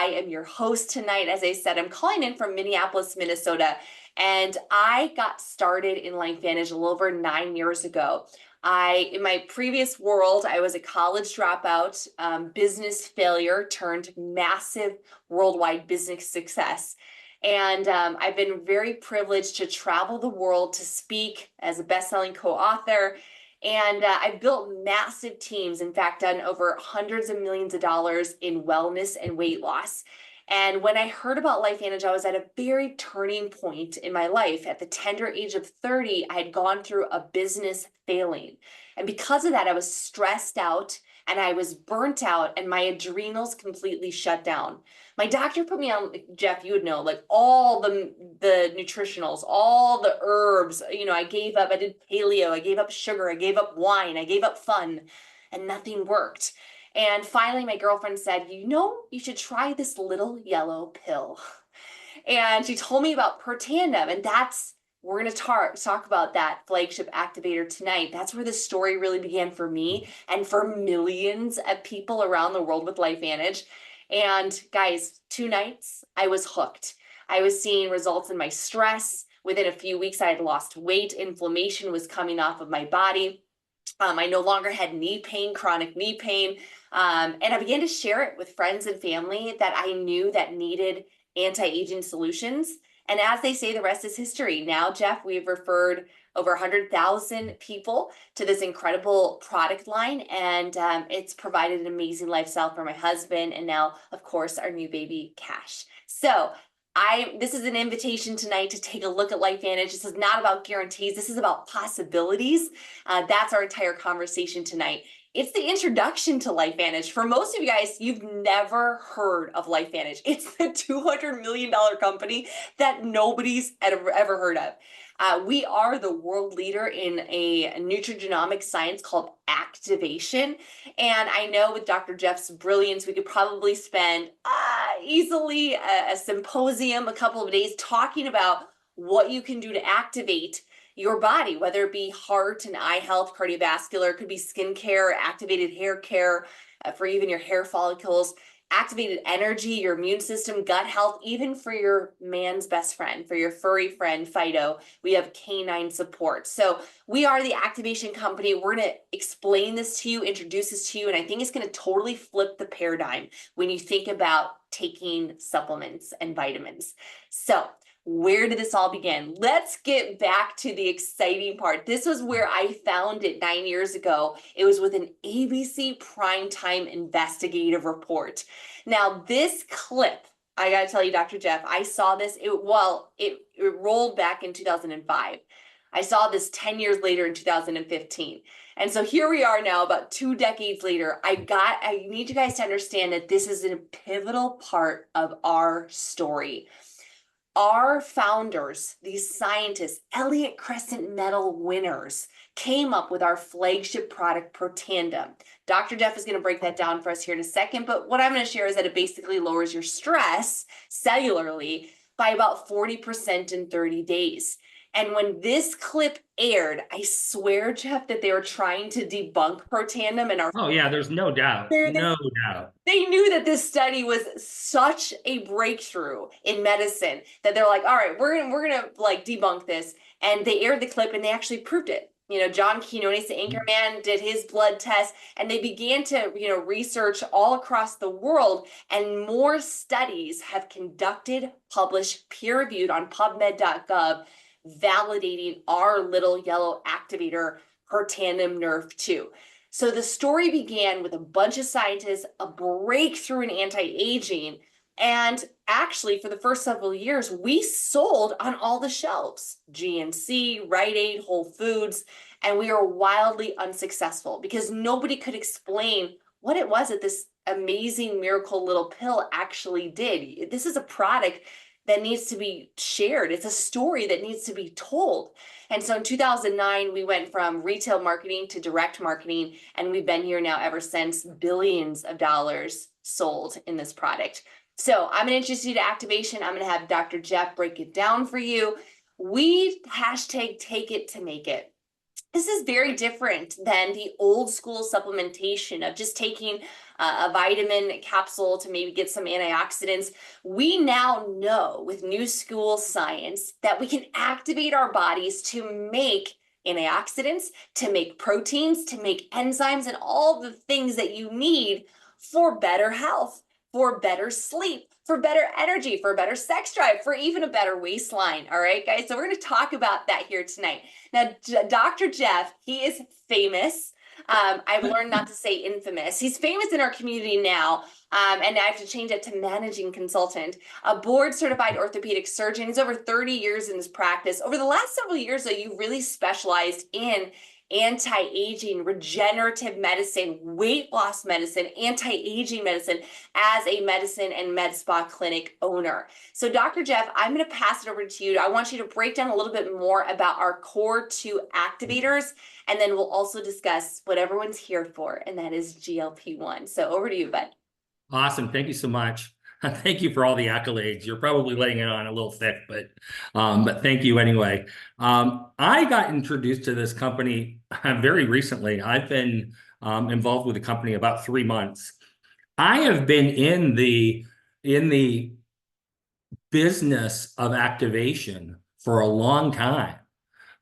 I am your host tonight. As I said, I'm calling in from Minneapolis, Minnesota, and I got started in LifeVantage a little over 9 years ago. In my previous world, I was a college dropout, business failure turned massive worldwide business success. And I've been very privileged to travel the world to speak as a best-selling co-author. And I've built massive teams, in fact, done over hundreds of millions of dollars in wellness and weight loss. And when I heard about LifeVantage, I was at a very turning point in my life. At the tender age of 30, I had gone through a business failing. And because of that, I was stressed out and I was burnt out and my adrenals completely shut down. My doctor put me on, Jeff, you would know, like all the nutritionals, all the herbs. I gave up, I did paleo, I gave up sugar, I gave up wine, I gave up fun, and nothing worked. And finally, my girlfriend said, you should try this little yellow pill. And she told me about Protandim, and we're going to talk about that flagship activator tonight. That's where the story really began for me and for millions of people around the world with LifeVantage. And guys, 2 nights, I was hooked. I was seeing results in my stress. Within a few weeks, I had lost weight. Inflammation was coming off of my body. I no longer had knee pain, chronic knee pain. And I began to share it with friends and family that I knew that needed anti-aging solutions. And as they say, the rest is history. Now, Jeff, we've referred over 100,000 people to this incredible product line, and it's provided an amazing lifestyle for my husband, and now, of course, our new baby, Cash. So this is an invitation tonight to take a look at LifeVantage. This is not about guarantees. This is about possibilities. That's our entire conversation tonight. It's the introduction to LifeVantage. For most of you guys, you've never heard of LifeVantage. It's the $200 million company that nobody's ever heard of. We are the world leader in a nutrigenomic science called activation. And I know with Dr. Jeff's brilliance, we could probably spend easily a symposium, a couple of days talking about what you can do to activate your body, whether it be heart and eye health, cardiovascular, it could be skincare, activated hair care for even your hair follicles, activated energy, your immune system, gut health, even for your man's best friend, for your furry friend, Fido, we have canine support. So we are the activation company. We're going to explain this to you, introduce this to you, and I think it's going to totally flip the paradigm when you think about taking supplements and vitamins. So where did this all begin? Let's get back to the exciting part. This was where I found it 9 years ago. It was with an ABC primetime investigative report. Now, this clip, I got to tell you, Dr. Jeff, I saw this, it rolled back in 2005. I saw this 10 years later in 2015. And so here we are now, about 2 decades later. I need you guys to understand that this is a pivotal part of our story. Our founders, these scientists, Elliott Crescent Medal winners, came up with our flagship product, Protandim. Dr. Jeff is going to break that down for us here in a second, but what I'm going to share is that it basically lowers your stress cellularly by about 40% in 30 days. And when this clip aired, I swear, Jeff, that they were trying to debunk Protandim and our— Oh yeah, there's no doubt. No doubt. They knew that this study was such a breakthrough in medicine that they're like, all right, we're gonna like debunk this. And they aired the clip and they actually proved it. John Quinones, the anchorman, did his blood test, and they began to, research all across the world, and more studies have conducted, published, peer-reviewed on PubMed.gov, validating our little yellow activator, Protandim Nerve 2. So the story began with a bunch of scientists, a breakthrough in anti-aging, and actually for the first several years, we sold on all the shelves, GNC, Rite Aid, Whole Foods, and we were wildly unsuccessful because nobody could explain what it was that this amazing miracle little pill actually did. This is a product that needs to be shared. It's a story that needs to be told. And so in 2009, we went from retail marketing to direct marketing, and we've been here now ever since, billions of dollars sold in this product. So I'm going to introduce you to activation. I'm going to have Dr. Jeff break it down for you. We #take it to make it. This is very different than the old school supplementation of just taking a vitamin capsule to maybe get some antioxidants. We now know with new school science that we can activate our bodies to make antioxidants, to make proteins, to make enzymes, and all the things that you need for better health, for better sleep, for better energy, for better sex drive, for even a better waistline. All right, guys. So we're going to talk about that here tonight. Now, Dr. Jeff, he is famous. I've learned not to say infamous. He's famous in our community now, and I have to change it to managing consultant, a board certified orthopedic surgeon. He's over 30 years in his practice. Over the last several years, though, you really specialized in anti-aging, regenerative medicine, weight loss medicine, anti-aging medicine as a medicine and med spa clinic owner. So Dr. Jeff, I'm going to pass it over to you. I want you to break down a little bit more about our core 2 activators, and then we'll also discuss what everyone's here for, and that is GLP-1. So over to you, bud. Awesome. Thank you so much. Thank you for all the accolades. You're probably letting it on a little thick, but thank you anyway. I got introduced to this company very recently. I've been involved with the company about 3 months. I have been in the business of activation for a long time.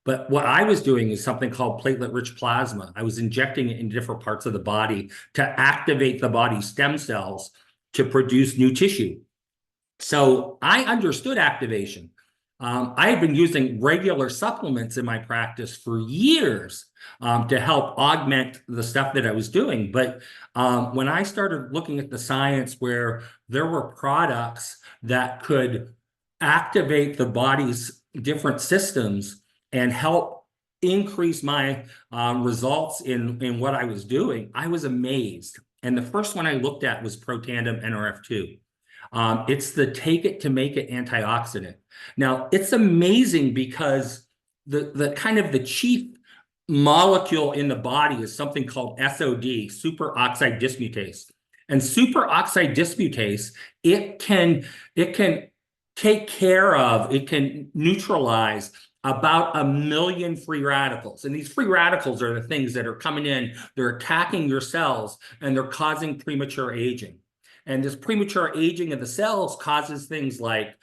But what I was doing is something called platelet-rich plasma. I was injecting it in different parts of the body to activate the body's stem cells to produce new tissue. So I understood activation. I had been using regular supplements in my practice for years to help augment the stuff that I was doing. But when I started looking at the science where there were products that could activate the body's different systems and help increase my results in what I was doing, I was amazed. And the first one I looked at was Protandim NRF2. It's the take it to make it antioxidant. Now, it's amazing because the kind of the chief molecule in the body is something called SOD, superoxide dismutase. And superoxide dismutase, it can take care of, it can neutralize about 1 million free radicals. And these free radicals are the things that are coming in, they're attacking your cells, and they're causing premature aging. And this premature aging of the cells causes things like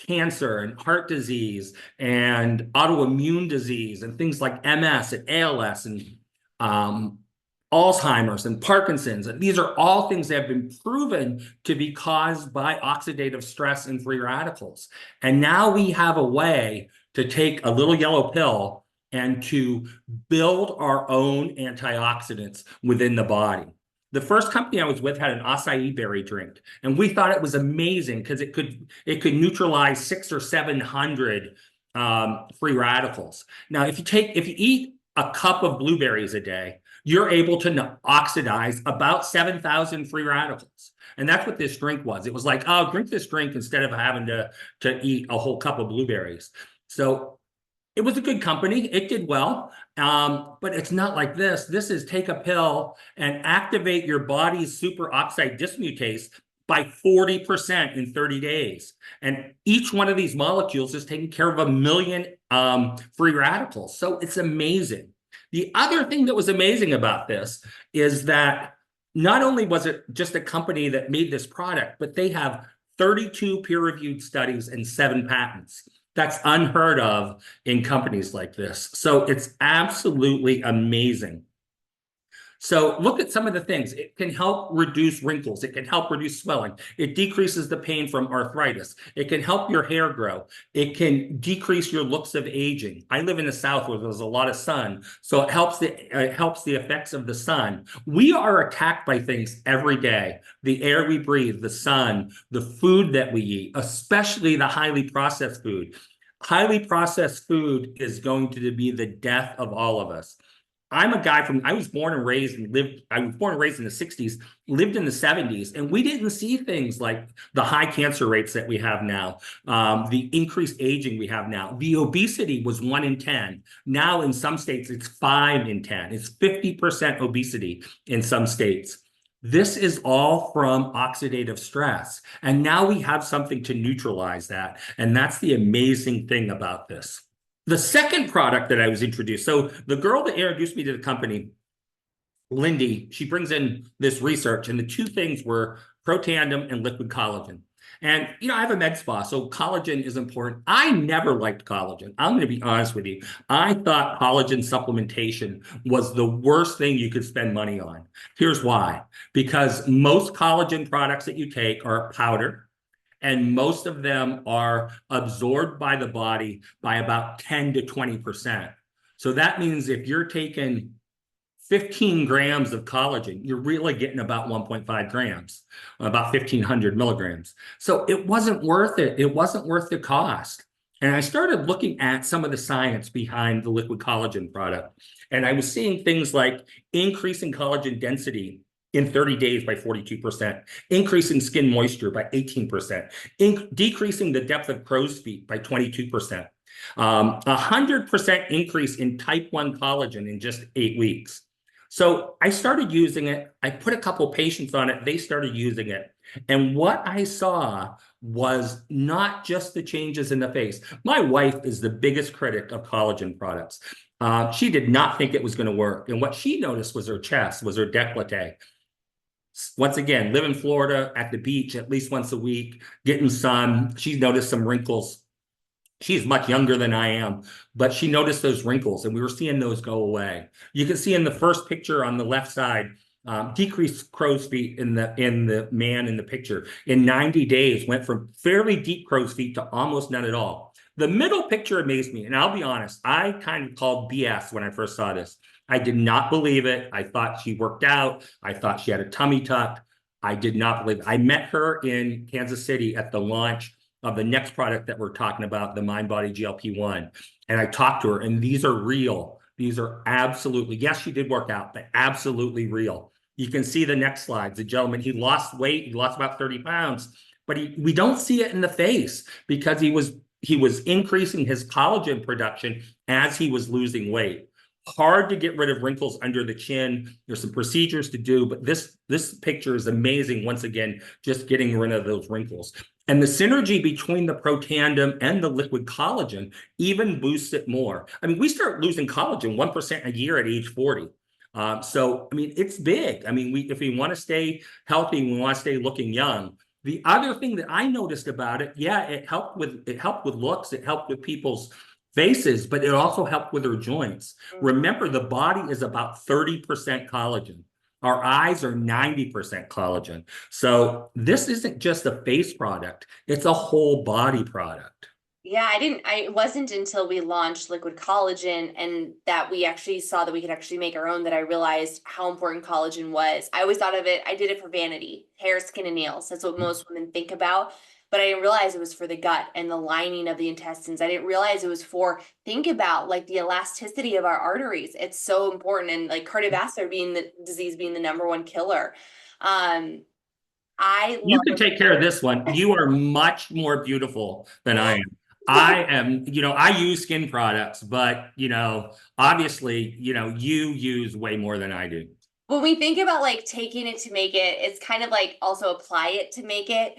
cancer and heart disease and autoimmune disease and things like MS and ALS and Alzheimer's and Parkinson's. And these are all things that have been proven to be caused by oxidative stress and free radicals. And now we have a way to take a little yellow pill and to build our own antioxidants within the body. The first company I was with had an acai berry drink, and we thought it was amazing because it could neutralize 600 or 700 free radicals. Now, if you eat a cup of blueberries a day, you're able to oxidize about 7,000 free radicals. And that's what this drink was. It was like, oh, drink this drink instead of having to eat a whole cup of blueberries. So it was a good company. It did well, but it's not like this. This is take a pill and activate your body's superoxide dismutase by 40% in 30 days. And each one of these molecules is taking care of 1 million free radicals. So it's amazing. The other thing that was amazing about this is that not only was it just a company that made this product, but they have 32 peer-reviewed studies and 7 patents. That's unheard of in companies like this. So it's absolutely amazing. So look at some of the things. It can help reduce wrinkles. It can help reduce swelling. It decreases the pain from arthritis. It can help your hair grow. It can decrease your looks of aging. I live in the South where there's a lot of sun, so it helps the effects of the sun. We are attacked by things every day. The air we breathe, the sun, the food that we eat, especially the highly processed food. Highly processed food is going to be the death of all of us. I'm a guy I was born and raised in the 60s, lived in the 70s, and we didn't see things like the high cancer rates that we have now, the increased aging we have now. The obesity was 1 in 10. Now in some states, it's 5 in 10. It's 50% obesity in some states. This is all from oxidative stress. And now we have something to neutralize that. And that's the amazing thing about this. The second product that I was introduced, so the girl that introduced me to the company, Lindy, she brings in this research, and the two things were protandem and liquid collagen. And I have a med spa, so collagen is important. I never liked collagen. I'm going to be honest with you. I thought collagen supplementation was the worst thing you could spend money on. Here's why. Because most collagen products that you take are powder, and most of them are absorbed by the body by about 10 to 20%. So that means if you're taking 15 grams of collagen, you're really getting about 1.5 grams, about 1,500 milligrams. So it wasn't worth it. It wasn't worth the cost. And I started looking at some of the science behind the liquid collagen product. And I was seeing things like increasing collagen density in 30 days by 42%, increasing skin moisture by 18%, decreasing the depth of crow's feet by 22%, 100% increase in type 1 collagen in just 8 weeks. So I started using it. I put a couple patients on it. They started using it. And what I saw was not just the changes in the face. My wife is the biggest critic of collagen products. She did not think it was going to work. And what she noticed was her chest, was her décolleté. Once again, live in Florida at the beach at least once a week, getting sun. She noticed some wrinkles. She's much younger than I am, but she noticed those wrinkles, and we were seeing those go away. You can see in the first picture on the left side, decreased crow's feet in the man in the picture. In 90 days, went from fairly deep crow's feet to almost none at all. The middle picture amazed me, and I'll be honest, I kind of called BS when I first saw this. I did not believe it. I thought she worked out. I thought she had a tummy tuck. I did not believe it. I met her in Kansas City at the launch of the next product that we're talking about, the MindBody GLP-1. And I talked to her, and these are real. These are absolutely, yes, she did work out, but absolutely real. You can see the next slide. The gentleman, he lost weight. He lost about 30 pounds, but we don't see it in the face because he was increasing his collagen production as he was losing weight. Hard to get rid of wrinkles under the chin. There's some procedures to do, but this picture is amazing. Once again, just getting rid of those wrinkles. And the synergy between the protandem and the liquid collagen even boosts it more. I mean, we start losing collagen 1% a year at age 40. So, I mean, it's big. I mean, if we want to stay healthy, we want to stay looking young. The other thing that I noticed about it, yeah, it helped with looks, it helped with people's faces, but it also helped with their joints. Remember, the body is about 30% collagen. Our eyes are 90% collagen. So this isn't just a face product, it's a whole body product. Yeah, it wasn't until we launched liquid collagen and that we actually saw that we could actually make our own that I realized how important collagen was. I always thought of it, I did it for vanity, hair, skin, and nails. That's what most women think about. But I didn't realize it was for the gut and the lining of the intestines. I didn't realize it was for, think about like the elasticity of our arteries. It's so important. And like cardiovascular disease being the #1 killer. I You love can take care of this one. You are much more beautiful than I am. I am, I use skin products, but, obviously, you use way more than I do. when we think about like taking it to make it, it's kind of like also apply it to make it.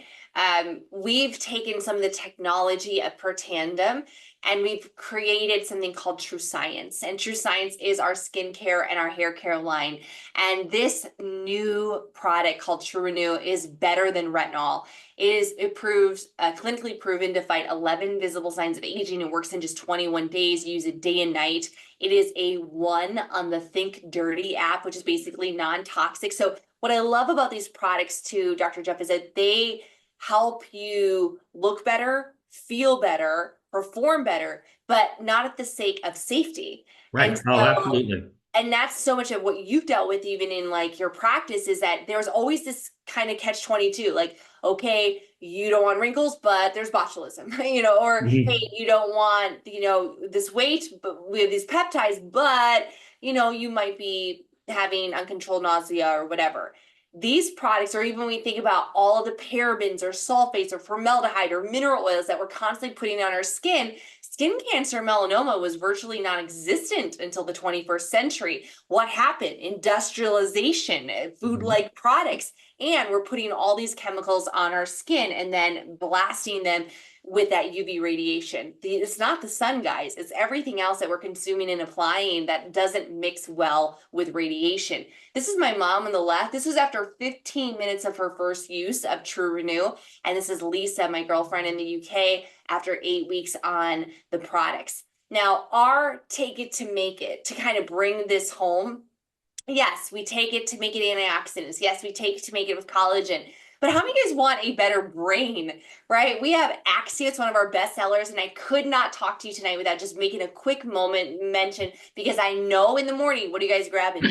We've taken some of the technology of Per Tandem and we've created something called True Science. And True Science is our skincare and our hair care line. And this new product called True Renew is better than retinol. It proves clinically proven to fight 11 visible signs of aging. It works in just 21 days. You use it day and night. It is a 1 on the Think Dirty app, which is basically non-toxic. So what I love about these products too, Dr. Jeff, is that they help you look better, feel better, perform better, but not at the sake of safety. Right. And Oh, so, absolutely. and that's so much of what you've dealt with even in like your practice is that there's always this kind of catch 22, like, okay, you don't want wrinkles, but there's botulism, or hey, Mhm. you don't want, this weight, but with these peptides, but, you might be having uncontrolled nausea or whatever. These products, or even when we think about all of the parabens or sulfates or formaldehyde or mineral oils that we're constantly putting on our skin cancer, melanoma was virtually non-existent until the 21st century. What happened? Industrialization, food-like products. And we're putting all these chemicals on our skin and then blasting them with that UV radiation. It's not the sun, guys. It's everything else that we're consuming and applying that doesn't mix well with radiation. This is my mom on the left. This was after 15 minutes of her first use of True Renew. And this is Lisa, my girlfriend in the UK, after 8 weeks on the products. Now, our take it to make it, to kind of bring this home, yes, we take it to make it antioxidants. Yes, we take it to make it with collagen. But how many of you guys want a better brain, right? We have Axia, it's one of our best sellers, and I could not talk to you tonight without just making a quick moment mention, because I know in the morning, what are you guys grabbing?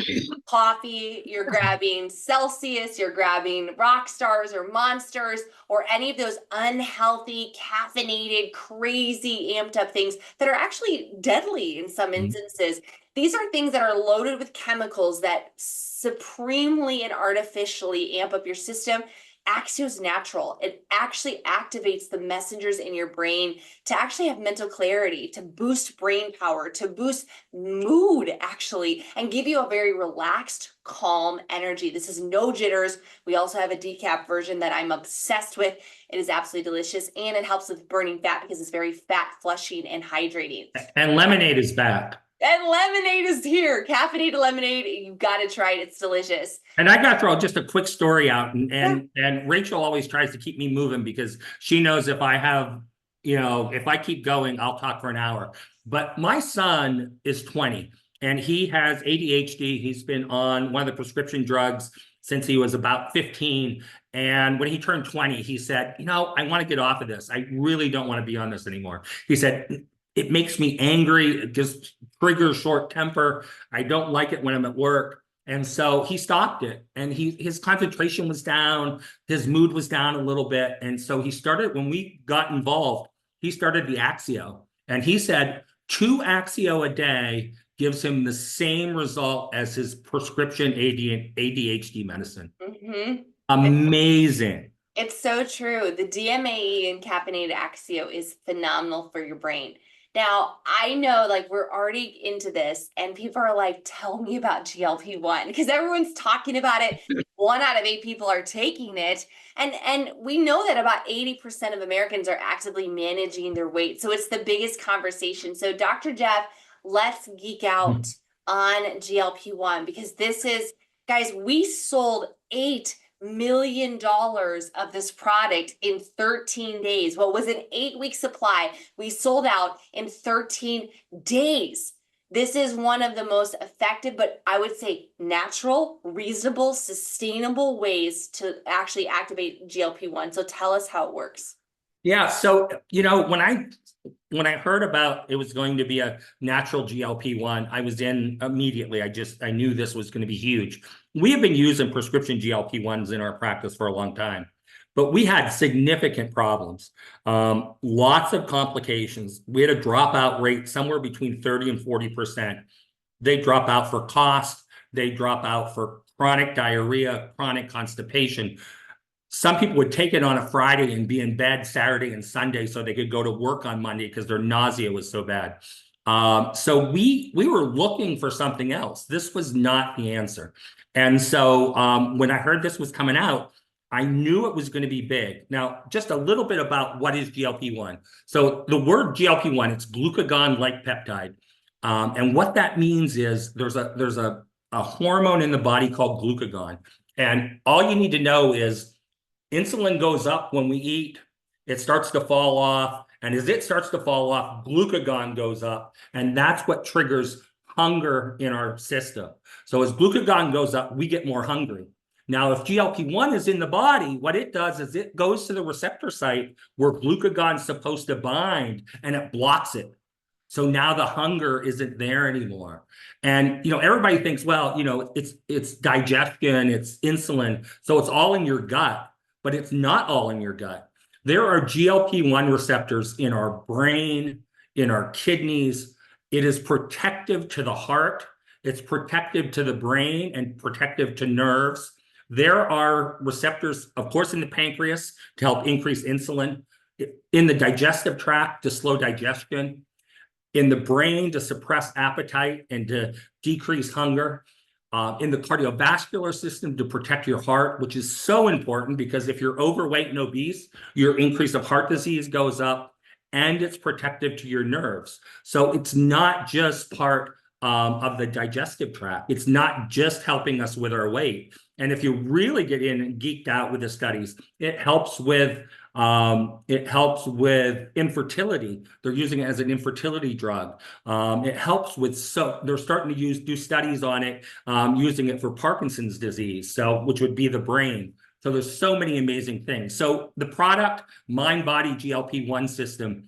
Coffee, you're grabbing Celsius, you're grabbing Rock Stars or Monsters, or any of those unhealthy, caffeinated, crazy, amped up things that are actually deadly in some instances. These are things that are loaded with chemicals that supremely and artificially amp up your system. Axio is natural. It actually activates the messengers in your brain to actually have mental clarity, to boost brain power, to boost mood, actually, and give you a very relaxed, calm energy. This is no jitters. We also have a decaf version that I'm obsessed with. It is absolutely delicious, and it helps with burning fat because it's very fat flushing and hydrating. And lemonade is back. And lemonade is here. Caffeinated lemonade. You've got to try it. It's delicious. And I got to throw just a quick story out. And Rachel always tries to keep me moving because she knows if I have, if I keep going, I'll talk for an hour. But my son is 20 and he has ADHD. He's been on one of the prescription drugs since he was about 15. And when he turned 20, he said, I want to get off of this. I really don't want to be on this anymore. He said, it makes me angry. It just triggers short temper. I don't like it when I'm at work. And so he stopped it, and his concentration was down. His mood was down a little bit. And so he started, when we got involved, he started the Axio, and he said 2 Axio a day gives him the same result as his prescription ADHD medicine. Mm-hmm. Amazing. It's so true. The DMAE and caffeinated Axio is phenomenal for your brain. Now, I know like we're already into this and people are like, tell me about GLP-1 because everyone's talking about it. 1 out of 8 people are taking it. And we know that about 80% of Americans are actively managing their weight. So it's the biggest conversation. So Dr. Jeff, let's geek out on GLP-1 because this is, guys, we sold $8 million of this product in 13 days. What was an 8-week supply, we sold out in 13 days. This is one of the most effective, but I would say natural, reasonable, sustainable ways to actually activate GLP-1. So tell us how it works. Yeah. So, when I heard about it was going to be a natural GLP-1, I was in immediately. I knew this was going to be huge. We have been using prescription GLP-1s in our practice for a long time, but we had significant problems, lots of complications. We had a dropout rate somewhere between 30 and 40%. They drop out for cost. They drop out for chronic diarrhea, chronic constipation. Some people would take it on a Friday and be in bed Saturday and Sunday so they could go to work on Monday because their nausea was so bad. So we were looking for something else. This was not the answer. And so when I heard this was coming out, I knew it was going to be big. Now, just a little bit about what is GLP-1. So the word GLP-1, it's glucagon-like peptide. And what that means is there's a hormone in the body called glucagon. And all you need to know is insulin goes up when we eat, it starts to fall off. And as it starts to fall off, glucagon goes up. And that's what triggers hunger in our system. So as glucagon goes up, we get more hungry. Now, if GLP-1 is in the body, what it does is it goes to the receptor site where glucagon is supposed to bind and it blocks it. So now the hunger isn't there anymore. And, everybody thinks, well, it's digestion, it's insulin. So it's all in your gut. But it's not all in your gut. There are GLP-1 receptors in our brain, in our kidneys. It is protective to the heart. It's protective to the brain and protective to nerves. There are receptors, of course, in the pancreas to help increase insulin, in the digestive tract to slow digestion, in the brain to suppress appetite and to decrease hunger. in the cardiovascular system to protect your heart, which is so important because if you're overweight and obese, your increase of heart disease goes up, and it's protective to your nerves. So it's not just part of the digestive tract. It's not just helping us with our weight. And if you really get in and geeked out with the studies, it helps with infertility. They're using it as an infertility drug. It helps with, so they're starting to do studies on it, using it for Parkinson's disease, so which would be the brain. So there's so many amazing things. So the product, Mind Body GLP-1 system,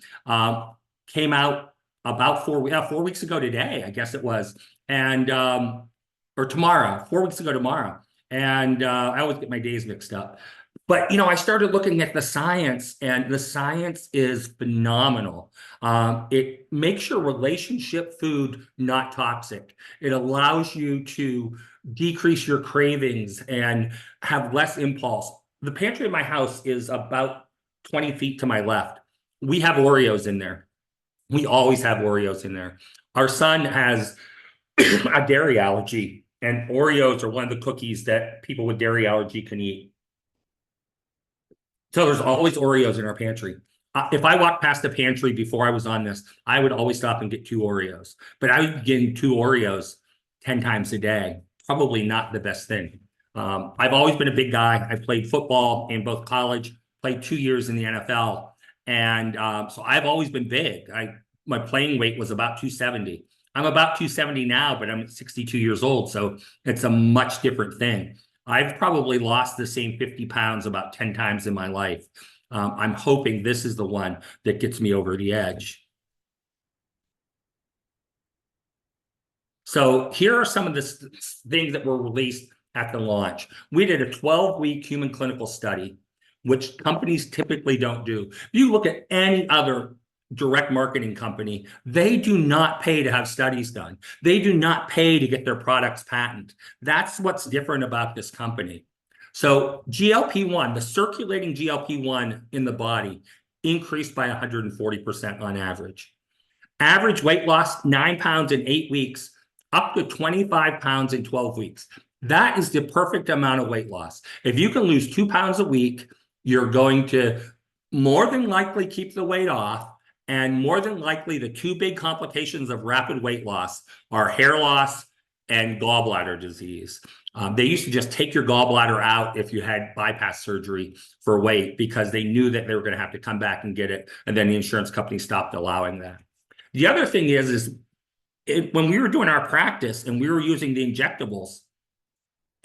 came out about 4 weeks ago today, I guess it was, and or tomorrow, 4 weeks ago tomorrow. And I always get my days mixed up. But, I started looking at the science, and the science is phenomenal. It makes your relationship food not toxic. It allows you to decrease your cravings and have less impulse. The pantry in my house is about 20 feet to my left. We have Oreos in there. We always have Oreos in there. Our son has a dairy allergy, and Oreos are one of the cookies that people with dairy allergy can eat. So there's always Oreos in our pantry. If I walked past the pantry before I was on this, I would always stop and get 2 Oreos. But I would get 2 Oreos 10 times a day. Probably not the best thing. I've always been a big guy. I played football in both college, played 2 years in the NFL. And so I've always been big. My playing weight was about 270. I'm about 270 now, but I'm 62 years old. So it's a much different thing. I've probably lost the same 50 pounds about 10 times in my life. I'm hoping this is the one that gets me over the edge. So here are some of the things that were released at the launch. We did a 12-week human clinical study, which companies typically don't do. If you look at any other direct marketing company, they do not pay to have studies done. They do not pay to get their products patented. That's what's different about this company. So GLP-1, the circulating GLP-1 in the body increased by 140% on average. Average weight loss, 9 pounds in 8 weeks, up to 25 pounds in 12 weeks. That is the perfect amount of weight loss. If you can lose 2 pounds a week, you're going to more than likely keep the weight off. And more than likely, the two big complications of rapid weight loss are hair loss and gallbladder disease. They used to just take your gallbladder out if you had bypass surgery for weight because they knew that they were going to have to come back and get it. And then the insurance company stopped allowing that. The other thing is when we were doing our practice and we were using the injectables,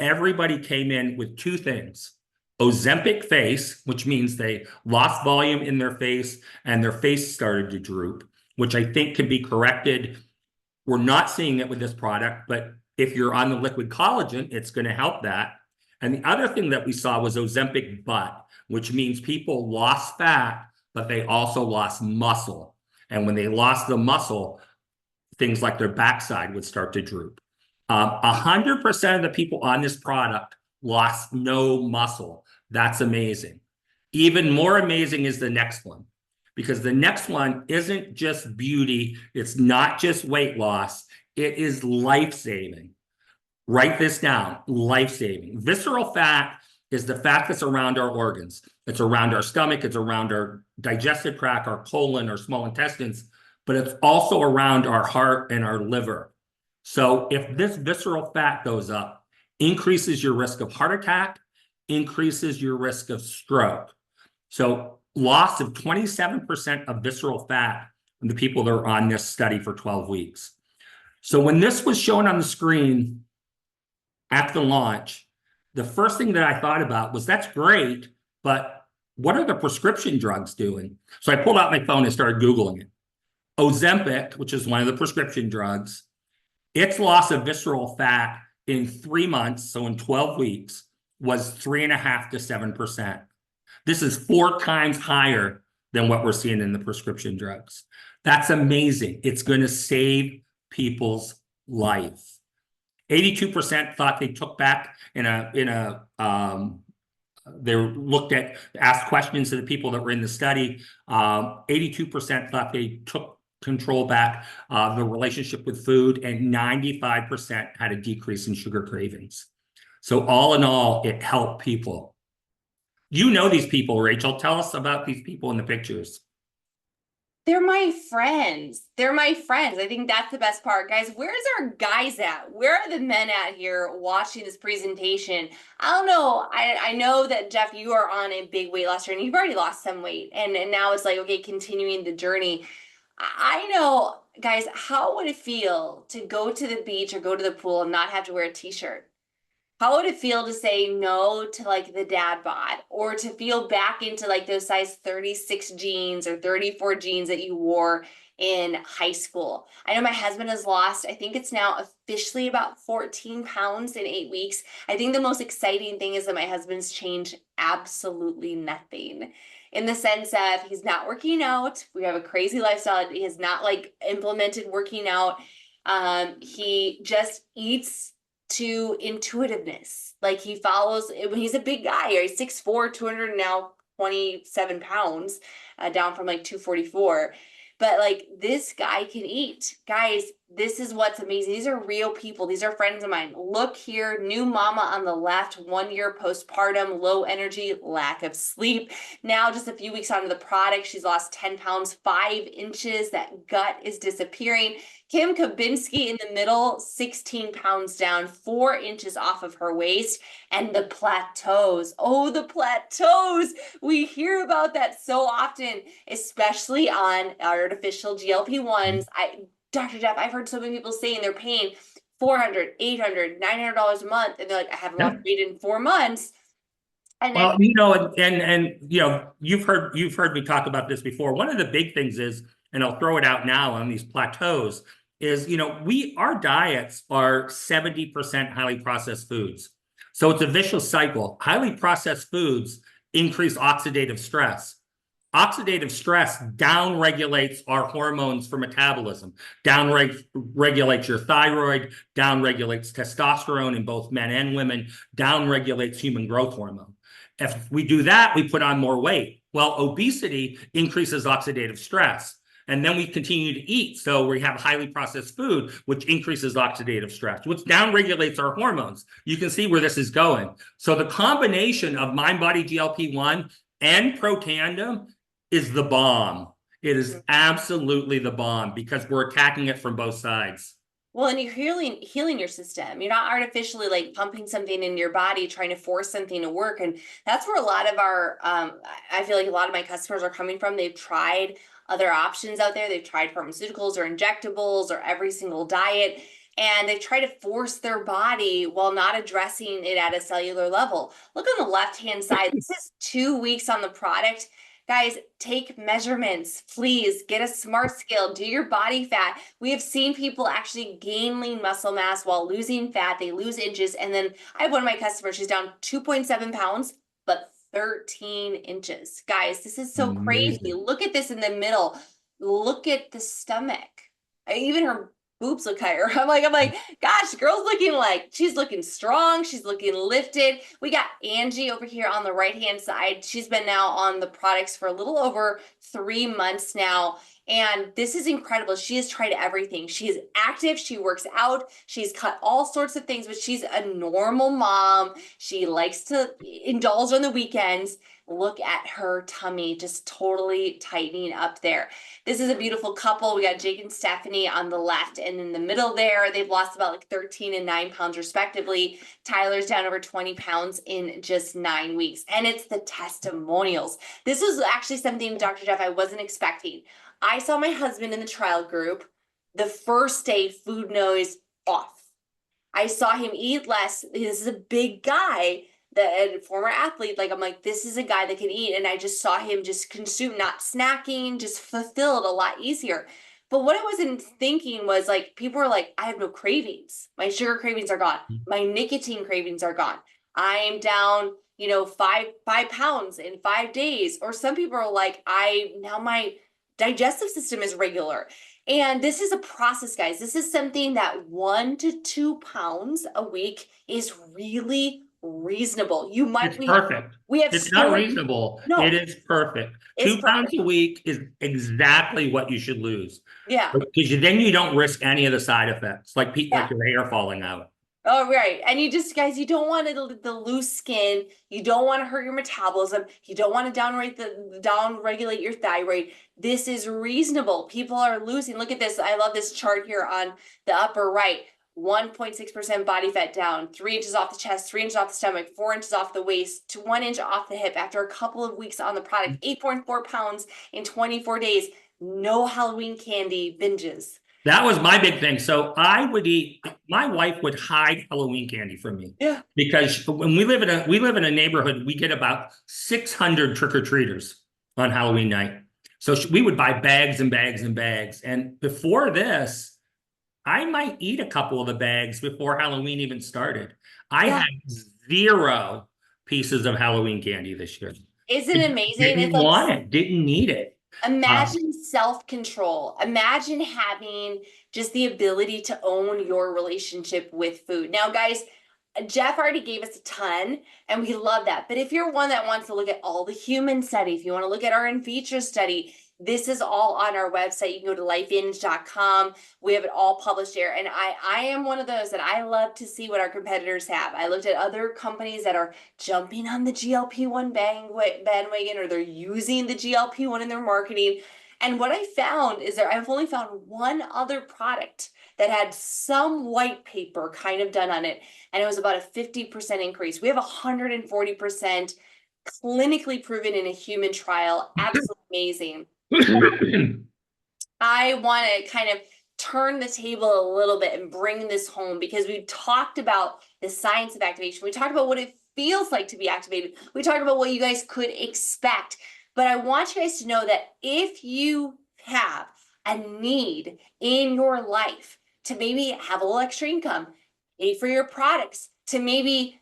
everybody came in with two things. Ozempic face, which means they lost volume in their face and their face started to droop, which I think can be corrected. We're not seeing it with this product, but if you're on the liquid collagen, it's going to help that. And the other thing that we saw was Ozempic butt, which means people lost fat, but they also lost muscle. And when they lost the muscle, things like their backside would start to droop. 100% of the people on this product lost no muscle. That's amazing. Even more amazing is the next one, because the next one isn't just beauty. It's not just weight loss. It is life-saving. Write this down, life-saving. Visceral fat is the fat that's around our organs. It's around our stomach. It's around our digestive tract, our colon, our small intestines, but it's also around our heart and our liver. So if this visceral fat goes up, increases your risk of heart attack, increases your risk of stroke. So loss of 27% of visceral fat in the people that are on this study for 12 weeks. So when this was shown on the screen at the launch, the first thing that I thought about was, that's great, but what are the prescription drugs doing? So I pulled out my phone and started Googling it. Ozempic, which is one of the prescription drugs, its loss of visceral fat in 3 months, so in 12 weeks, was 3.5 to 7%. This is 4 times higher than what we're seeing in the prescription drugs. That's amazing. It's going to save people's life. 82% thought they took back they looked at, asked questions to the people that were in the study. 82% thought they took control back the relationship with food, and 95% had a decrease in sugar cravings. So all in all, it helped people. You know these people, Rachel. Tell us about these people in the pictures. They're my friends. They're my friends. I think that's the best part. Guys, where's our guys at? Where are the men at here watching this presentation? I don't know. I know that, Jeff, you are on a big weight loss journey. You've already lost some weight. And now it's like, okay, continuing the journey. I know, guys, how would it feel to go to the beach or go to the pool and not have to wear a t-shirt? How would it feel to say no to like the dad bod, or to feel back into like those size 36 jeans or 34 jeans that you wore in high school? I know my husband has lost, I think it's now officially about 14 pounds in 8 weeks. I think the most exciting thing is that my husband's changed absolutely nothing, in the sense of he's not working out. We have a crazy lifestyle. He has not like implemented working out. He just eats to intuitiveness. Like he follows, he's a big guy. He's 6'4", 200 now 27 pounds, down from like 244. But like this guy can eat. Guys, this is what's amazing. These are real people. These are friends of mine. Look here, new mama on the left, 1 year postpartum, low energy, lack of sleep. Now just a few weeks onto the product, she's lost 10 pounds, 5 inches. That gut is disappearing. Kim Kabinski in the middle, 16 pounds down, 4 inches off of her waist. And the plateaus. Oh, the plateaus. We hear about that so often, especially on artificial GLP-1s. Dr. Jeff, I've heard so many people saying they're paying $400, $800, $900 a month, and they're like, I haven't lost weight in 4 months. And then, Well, you've heard me talk about this before. One of the big things is, and I'll throw it out now on these plateaus, is our diets are 70% highly processed foods. So it's a vicious cycle. Highly processed foods increase oxidative stress. Oxidative stress downregulates our hormones for metabolism, downregulates your thyroid, downregulates testosterone in both men and women, downregulates human growth hormone. If we do that, we put on more weight. Well, obesity increases oxidative stress. And then we continue to eat. So we have highly processed food, which increases oxidative stress, which downregulates our hormones. You can see where this is going. So the combination of MindBody GLP-1 and Protandim is the bomb. It is absolutely the bomb because we're attacking it from both sides. well, and you're healing your system. You're not artificially like pumping something in your body, trying to force something to work. And that's where a lot of our, I feel like a lot of my customers are coming from. They've tried other options out there. They've tried pharmaceuticals or injectables or every single diet. And they try to force their body while not addressing it at a cellular level. Look on the left-hand side. This is 2 weeks on the product. Guys, take measurements, please. Get a smart scale, do your body fat. We have seen people actually gain lean muscle mass while losing fat. They lose inches. And then I have one of my customers, she's down 2.7 pounds, but 13 inches. Guys, this is so crazy. Amazing. Look at this in the middle. Look at the stomach. Even her boobs look higher. I'm like, gosh, girl's looking like she's looking strong. She's looking lifted. We got Angie over here on the right-hand side. She's been now on the products for a little over 3 months now. And this is incredible. She has tried everything. She is active. She works out. She's cut all sorts of things, but she's a normal mom. She likes to indulge on the weekends. Look at her tummy just totally tightening up there. This is a beautiful couple. We got Jake and Stephanie on the left, and in the middle there, they've lost about like 13 and 9 pounds respectively. Tyler's down over 20 pounds in just 9 weeks. And it's the testimonials. This was actually something, Dr. Jeff, I wasn't expecting. I saw my husband in the trial group. The first day, food noise off. I saw him eat less. This is a big guy, the former athlete. Like, I'm like, this is a guy that can eat. And I just saw him just consume, not snacking, just fulfilled a lot easier. But what I wasn't thinking was like, people are like, I have no cravings. My sugar cravings are gone. My nicotine cravings are gone. I'm down, 5 pounds in 5 days. Or some people are like, now my digestive system is regular. And this is a process, guys. This is something that 1 to 2 pounds a week is really reasonable. You might, It's perfect. we have It's not steroid. reasonable. It No, is perfect. it's 2 pounds perfect. a week is exactly what you should lose. Yeah. Because then you don't risk any of the side effects, like Yeah. like your hair falling out. Oh, right. And you just, guys, you don't want the loose skin. You don't want to hurt your metabolism. You don't want to down regulate your thyroid. This is reasonable. People are losing. Look at this. I love this chart here on the upper right. 1.6% body fat down, 3 inches off the chest, 3 inches off the stomach, 4 inches off the waist, to 1 inch off the hip after a couple of weeks on the product, 8.4 pounds in 24 days. No Halloween candy binges. That was my big thing. So I would eat, my wife would hide Halloween candy from me Yeah. because when we live in a neighborhood, we get about 600 trick-or-treaters on Halloween night. So we would buy bags and bags and bags. And before this, I might eat a couple of the bags before Halloween even started. I Yeah. had 0 pieces of Halloween candy this year. Isn't it amazing? It's Didn't like, want it, didn't need it. Um, imagine self-control. Imagine having just the ability to own your relationship with food. Now, guys, Jeff already gave us a ton, and we love that. But if you're one that wants to look at all the human study, if you want to look at our in vitro study, this is all on our website. You can go to lifeinch.com. We have it all published there. And I am one of those that I love to see what our competitors have. I looked at other companies that are jumping on the GLP-1 bandwagon, or they're using the GLP-1 in their marketing. And what I found is I've only found one other product that had some white paper kind of done on it, and it was about a 50% increase. We have 140% clinically proven in a human trial. Absolutely amazing. I want to kind of turn the table a little bit and bring this home, because we talked about the science of activation. We talked about what it feels like to be activated. We talked about what you guys could expect. But I want you guys to know that if you have a need in your life to maybe have a little extra income, pay for your products, to maybe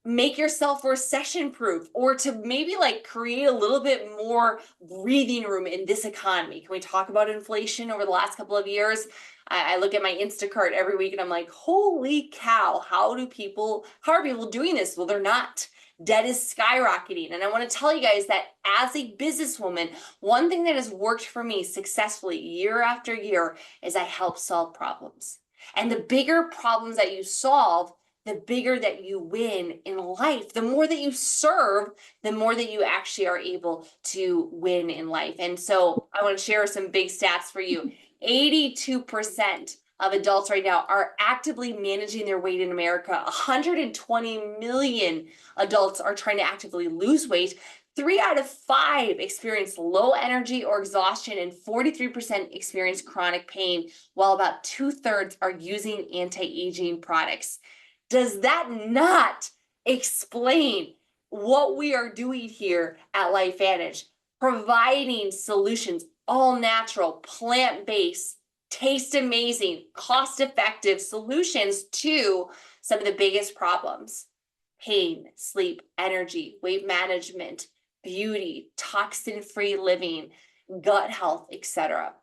make yourself recession proof, or to maybe like create a little bit more breathing room in this economy. Can we talk about inflation over the last couple of years? I look at my Instacart every week and I'm like, holy cow, how are people doing this? Well, they're not. Debt is skyrocketing. And I want to tell you guys that as a businesswoman, one thing that has worked for me successfully year after year is I help solve problems. And the bigger problems that you solve, the bigger that you win in life. The more that you serve, the more that you actually are able to win in life. And so I want to share some big stats for you. 82% of adults right now are actively managing their weight in America. 120 million adults are trying to actively lose weight. 3 out of 5 experience low energy or exhaustion, and 43% experience chronic pain, while about 2/3 are using anti-aging products. Does that not explain what we are doing here at LifeVantage? Providing solutions, all natural, plant-based, taste amazing, cost-effective solutions to some of the biggest problems: pain, sleep, energy, weight management, beauty, toxin-free living, gut health, etc.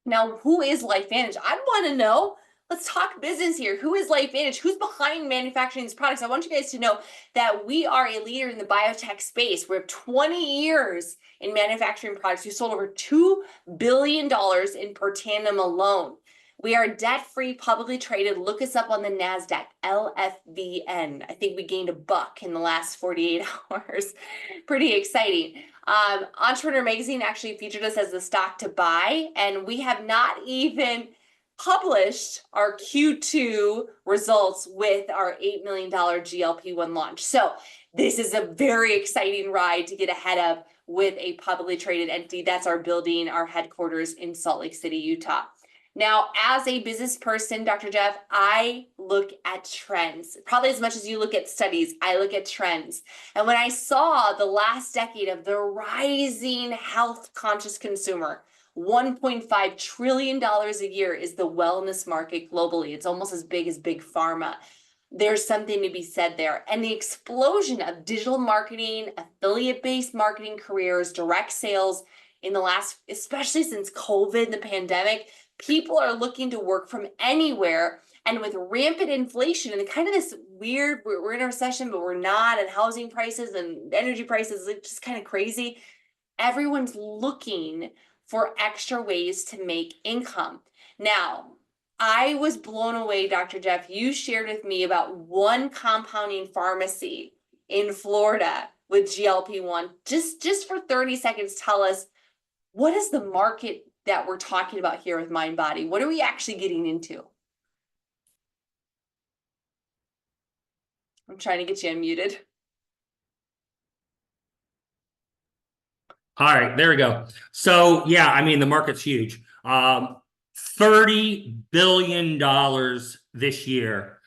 Now, who is LifeVantage? I want to know. Let's talk business here. Who is LifeVantage? Who's behind manufacturing these products? I want you guys to know that we are a leader in the biotech space. We have 20 years in manufacturing products. We sold over $2 billion in Protandim alone. We are debt-free, publicly traded. Look us up on the NASDAQ, LFVN. I think we gained $1 in the last 48 hours. Pretty exciting. Entrepreneur Magazine actually featured us as the stock to buy, and we have not even published our Q2 results with our $8 million GLP-1 launch. So this is a very exciting ride to get ahead of with a publicly traded entity. That's our building, our headquarters in Salt Lake City, Utah. Now, as a business person, Dr. Jeff, I look at trends. Probably as much as you look at studies, I look at trends. And when I saw the last decade of the rising health conscious consumer, $1.5 trillion a year is the wellness market globally. It's almost as big as big pharma. There's something to be said there. And the explosion of digital marketing, affiliate-based marketing careers, direct sales in the last, especially since COVID, the pandemic, People are looking to work from anywhere. And with rampant inflation and kind of this weird, we're in a recession, but we're not, and housing prices and energy prices, it's just kind of crazy. Everyone's looking for extra ways to make income. Now, I was blown away, Dr. Jeff. You shared with me about one compounding pharmacy in Florida with GLP-1. Just for 30 seconds, tell us, what is the market that we're talking about here with Mind Body? What are we actually getting into? I'm trying to get you unmuted. All right, there we go. So yeah, I mean the market's huge. $30 billion this year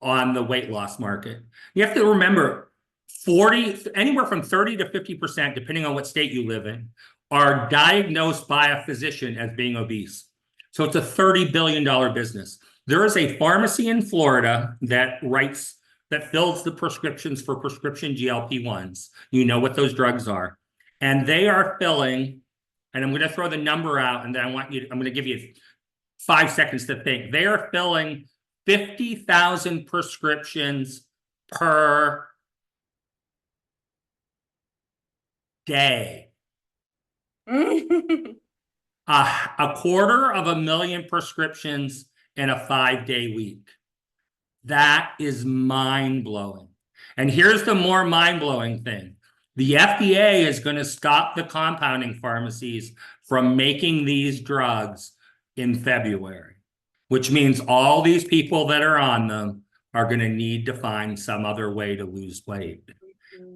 on the weight loss market. You have to remember anywhere from 30 to 50%, depending on what state you live in, are diagnosed by a physician as being obese. So it's a $30 billion business. There is a pharmacy in Florida that fills the prescriptions for prescription GLP-1s. You know what those drugs are. And they are filling, and I'm going to throw the number out, and then I'm going to give you 5 seconds to think. They are filling 50,000 prescriptions per day. A 250,000 prescriptions in a 5-day week. That is mind-blowing. And here's the more mind-blowing thing. The FDA is going to stop the compounding pharmacies from making these drugs in February, which means all these people that are on them are going to need to find some other way to lose weight.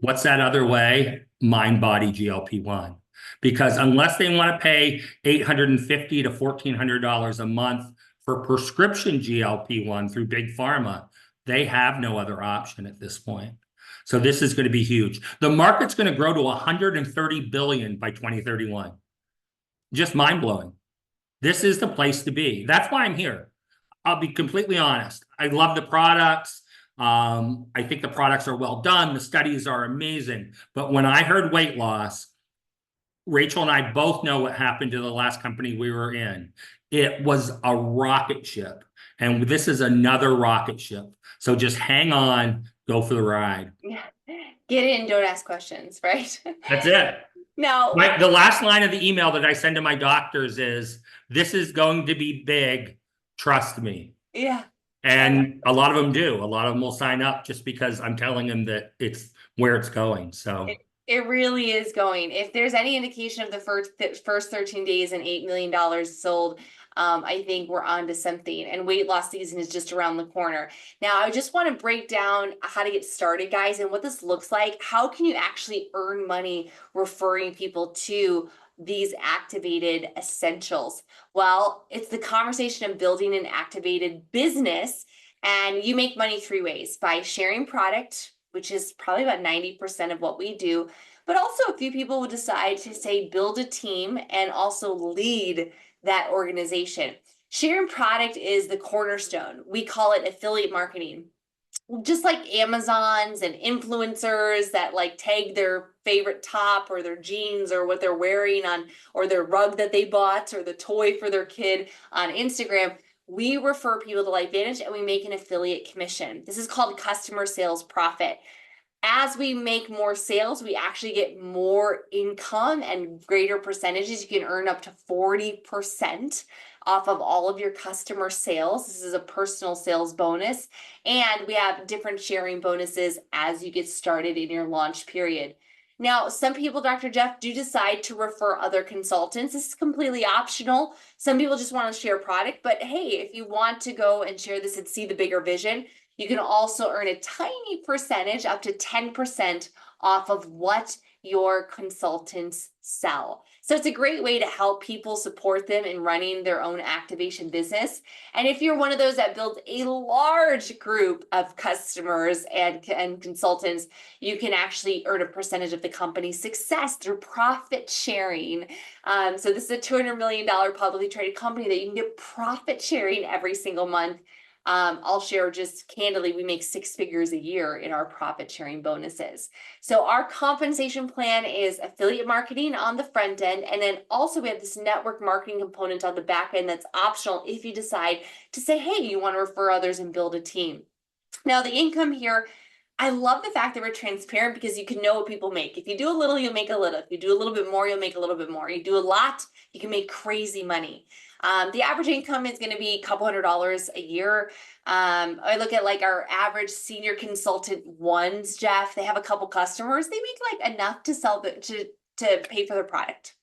What's that other way? Mind Body GLP-1. Because unless they want to pay $850 to $1,400 a month for prescription GLP-1 through Big Pharma, they have no other option at this point. So this is going to be huge. The market's going to grow to 130 billion by 2031. Just mind-blowing. This is the place to be. That's why I'm here. I'll be completely honest. I love the products. I think the products are well done. The studies are amazing. But when I heard weight loss, Rachel and I both know what happened to the last company we were in. It was a rocket ship. And this is another rocket ship. So just hang on, go for the ride. Yeah. Get in, don't ask questions, right? That's it. Now, The last line of the email that I send to my doctors is, this is going to be big, trust me. yeah. And a lot of them do. A lot of them will sign up just because I'm telling them that it's where it's going. So it really is going. If there's any indication of the first 13 days and $8 million sold, I think we're on to something. And weight loss season is just around the corner. Now, I just want to break down how to get started, guys, and what this looks like. How can you actually earn money referring people to these activated essentials? Well, it's the conversation of building an activated business. And you make money 3 ways: by sharing product, which is probably about 90% of what we do. But also a few people would decide to say, build a team and also lead that organization. Sharing product is the cornerstone. We call it affiliate marketing. Just like Amazons and influencers that like tag their favorite top or their jeans or what they're wearing on, or their rug that they bought or the toy for their kid on Instagram, we refer people to LifeVantage and we make an affiliate commission. This is called customer sales profit. As we make more sales, we actually get more income and greater percentages. You can earn up to 40% off of all of your customer sales. This is a personal sales bonus. And we have different sharing bonuses as you get started in your launch period. Now, some people, Dr. Jeff, do decide to refer other consultants. This is completely optional. Some people just want to share product, but hey, if you want to go and share this and see the bigger vision, you can also earn a tiny percentage, up to 10% off of what your consultants sell. So it's a great way to help people support them in running their own activation business. And if you're one of those that builds a large group of customers and consultants, you can actually earn a percentage of the company's success through profit sharing. So this is a $200 million publicly traded company that you can get profit sharing every single month. I'll share just candidly, we make 6 figures a year in our profit sharing bonuses. So our compensation plan is affiliate marketing on the front end. And then also we have this network marketing component on the back end that's optional if you decide to say, hey, you want to refer others and build a team. Now, the income here, I love the fact that we're transparent because you can know what people make. If you do a little, you'll make a little. If you do a little bit more, you'll make a little bit more. You do a lot, you can make crazy money. The average income is going to be a couple $100s a year. I look at like our average senior consultant ones, Jeff, they have a couple customers. They make like enough to sell to pay for their product.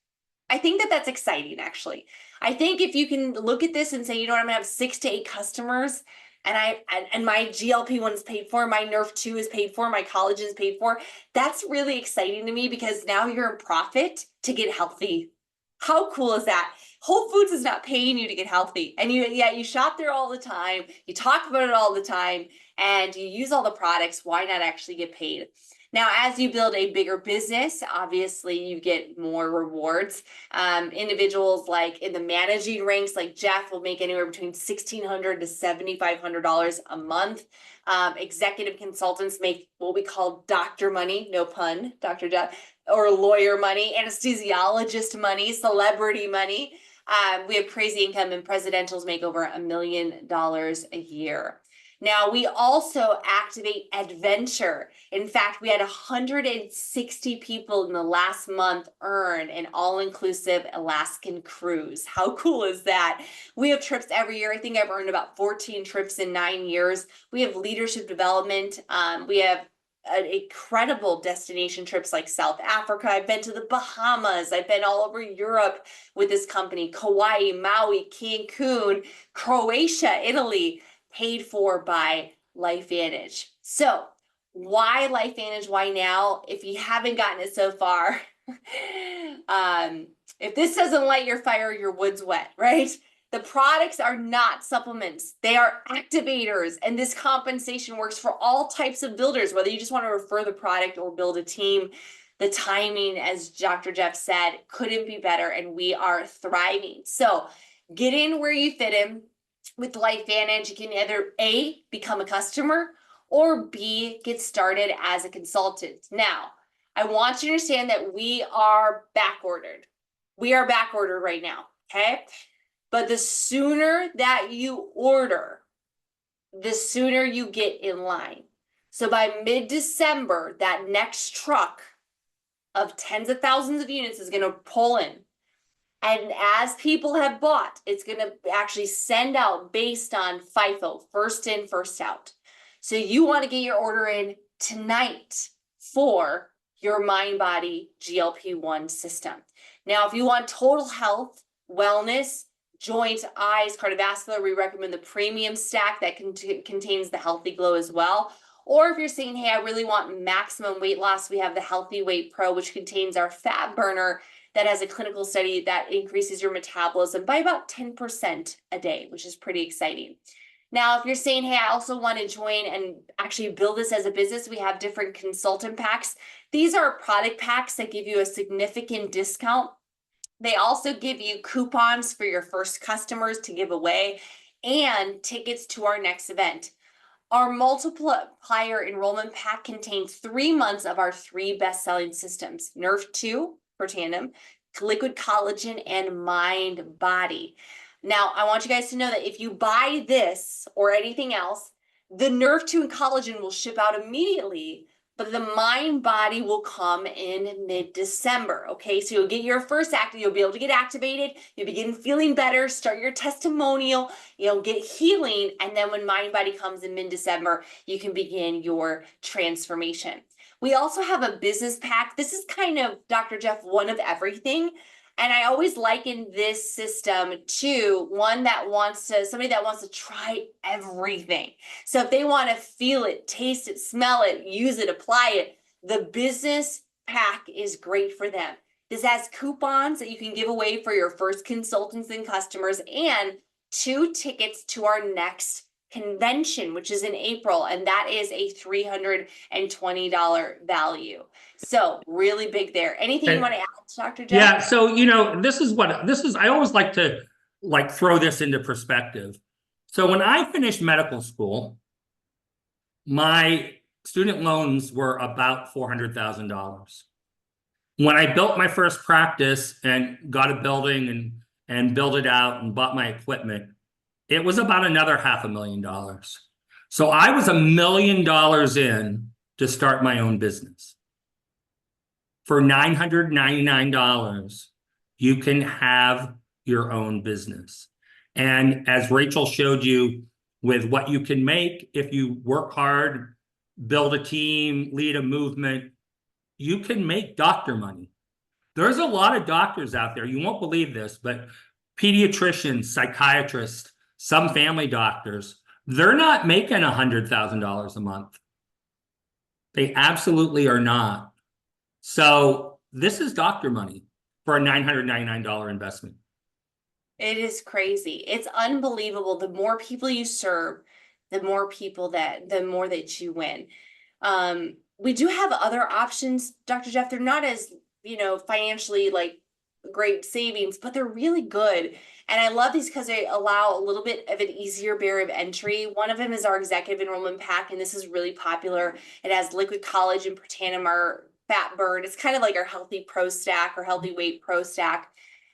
I think that that's exciting, actually. I think if you can look at this and say, you know what, I'm gonna have 6 to 8 customers, and my GLP-1 is paid for, my Nerf 2 is paid for, my collagen is paid for. That's really exciting to me because now you're in profit to get healthy. How cool is that? Whole Foods is not paying you to get healthy, and you shop there all the time, you talk about it all the time, and you use all the products. Why not actually get paid? Now, as you build a bigger business, obviously you get more rewards. Individuals like in the managing ranks, like Jeff, will make anywhere between $1,600 to $7,500 a month. Executive consultants make what we call doctor money, no pun, Dr. Jeff, or lawyer money, anesthesiologist money, celebrity money. We have crazy income, and presidentials make over $1 million a year. Now, we also activate adventure. In fact, we had 160 people in the last month earn an all-inclusive Alaskan cruise. How cool is that? We have trips every year. I think I've earned about 14 trips in 9 years. We have leadership development. We have incredible destination trips like South Africa. I've been to the Bahamas. I've been all over Europe with this company, Kauai, Maui, Cancun, Croatia, Italy, paid for by LifeVantage. So why LifeVantage? Why now? If you haven't gotten it so far, if this doesn't light your fire, your wood's wet, right? The products are not supplements. They are activators. And this compensation works for all types of builders, whether you just want to refer the product or build a team. The timing, as Dr. Jeff said, couldn't be better, and we are thriving. So get in where you fit in. With LifeVantage, you can either A, become a customer, or B, get started as a consultant. Now, I want you to understand that we are back ordered. We are back ordered right now, okay? But the sooner that you order, the sooner you get in line. So by mid-December, that next truck of tens of thousands of units is going to pull in. And as people have bought, it's going to actually send out based on FIFO, first in, first out. So you want to get your order in tonight for your mind-body GLP-1 system. Now, if you want total health, wellness, joints, eyes, cardiovascular, we recommend the premium stack that contains the Healthy Glow as well. Or if you're saying, hey, I really want maximum weight loss, we have the Healthy Weight Pro, which contains our fat burner that has a clinical study that increases your metabolism by about 10% a day, which is pretty exciting. Now, if you're saying, hey, I also want to join and actually build this as a business, we have different consultant packs. These are product packs that give you a significant discount. They also give you coupons for your first customers to give away and tickets to our next event. Our multiplier enrollment pack contains 3 months of our 3 best-selling systems, Nerf 2, for Tandem, liquid collagen, and mind body. Now, I want you guys to know that if you buy this or anything else, the Nerf 2 and collagen will ship out immediately, but the mind body will come in mid-December. Okay, so you'll get your first active, you'll be able to get activated, you'll begin feeling better, start your testimonial, get healing, and then when mind body comes in mid-December, you can begin your transformation. We also have a business pack. This is kind of, Dr. Jeff, one of everything. And I always liken this system to somebody that wants to try everything. So if they want to feel it, taste it, smell it, use it, apply it, the business pack is great for them. This has coupons that you can give away for your first consultants and customers, and 2 tickets to our next convention, which is in April, and that is a $320 value. So really big there. Anything you want to add, Dr. Jeff? Yeah, so this is I always like to throw this into perspective. So when I finished medical school, my student loans were about $400,000. When I built my first practice and got a building and built it out and bought my equipment, it was about another $500,000. So I was $1 million in to start my own business. For $999, you can have your own business. And as Rachel showed you, with what you can make if you work hard, build a team, lead a movement, you can make doctor money. There's a lot of doctors out there. You won't believe this, but pediatricians, psychiatrists, some family doctors, they're not making $100,000 a month. They absolutely are not. So this is doctor money for a $999 investment. It is crazy. It's unbelievable. The more people you serve, the more that you win. We do have other options, Dr. Jeff. They're not as, financially like great savings, but they're really good. And I love these because they allow a little bit of an easier barrier of entry. One of them is our executive enrollment pack, and this is really popular. It has liquid collagen, protandim, fat burn. It's kind of like our healthy pro stack or healthy weight pro stack.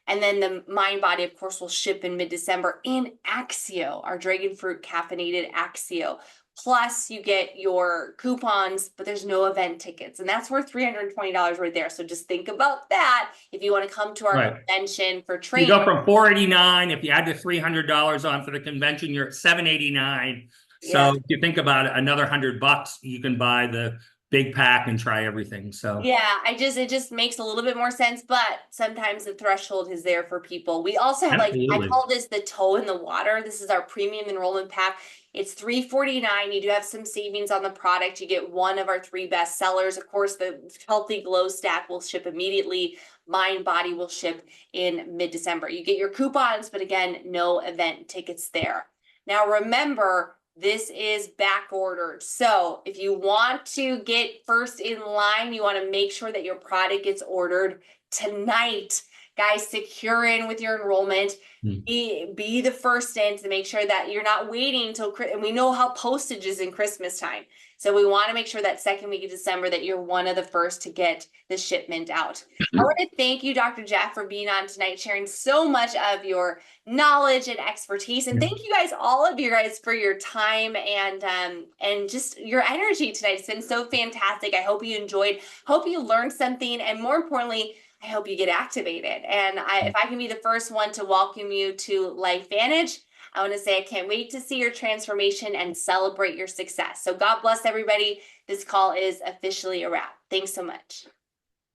And then the Mind Body, of course, will ship in mid-December. And Axio, our dragon fruit caffeinated Axio. Plus, you get your coupons, but there's no event tickets. And that's worth $320 right there. So just think about that if you want to come to our Right. convention for You training. go from $489. If you add the $300 on for the convention, you're at $789. So Yeah. if you think about it, another $100, you can buy the big pack and try everything. So Yeah, it just makes a little bit more sense, but sometimes the threshold is there for people. We also have I absolutely. call this the toe in the water. This is our premium enrollment pack. It's $349. You do have some savings on the product. You get one of our 3 best sellers. Of course, the Healthy Glow Stack will ship immediately. Mind Body will ship in mid-December. You get your coupons, but again, no event tickets there. Now remember, this is back ordered. So if you want to get first in line, you want to make sure that your product gets ordered tonight. Guys, secure in with your enrollment. Be the first in to make sure that you're not waiting till, and we know how postage is in Christmas time. So we want to make sure that second week of December that you're one of the first to get the shipment out. I want to thank you, Dr. Jeff, for being on tonight, sharing so much of your knowledge and expertise. And thank you guys, all of you guys, for your time and just your energy tonight. It's been so fantastic. I hope you enjoyed, hope you learned something, and more importantly, I hope you get activated. And if I can be the first one to welcome you to LifeVantage, I want to say I can't wait to see your transformation and celebrate your success. So God bless everybody. This call is officially a wrap. Thanks so much.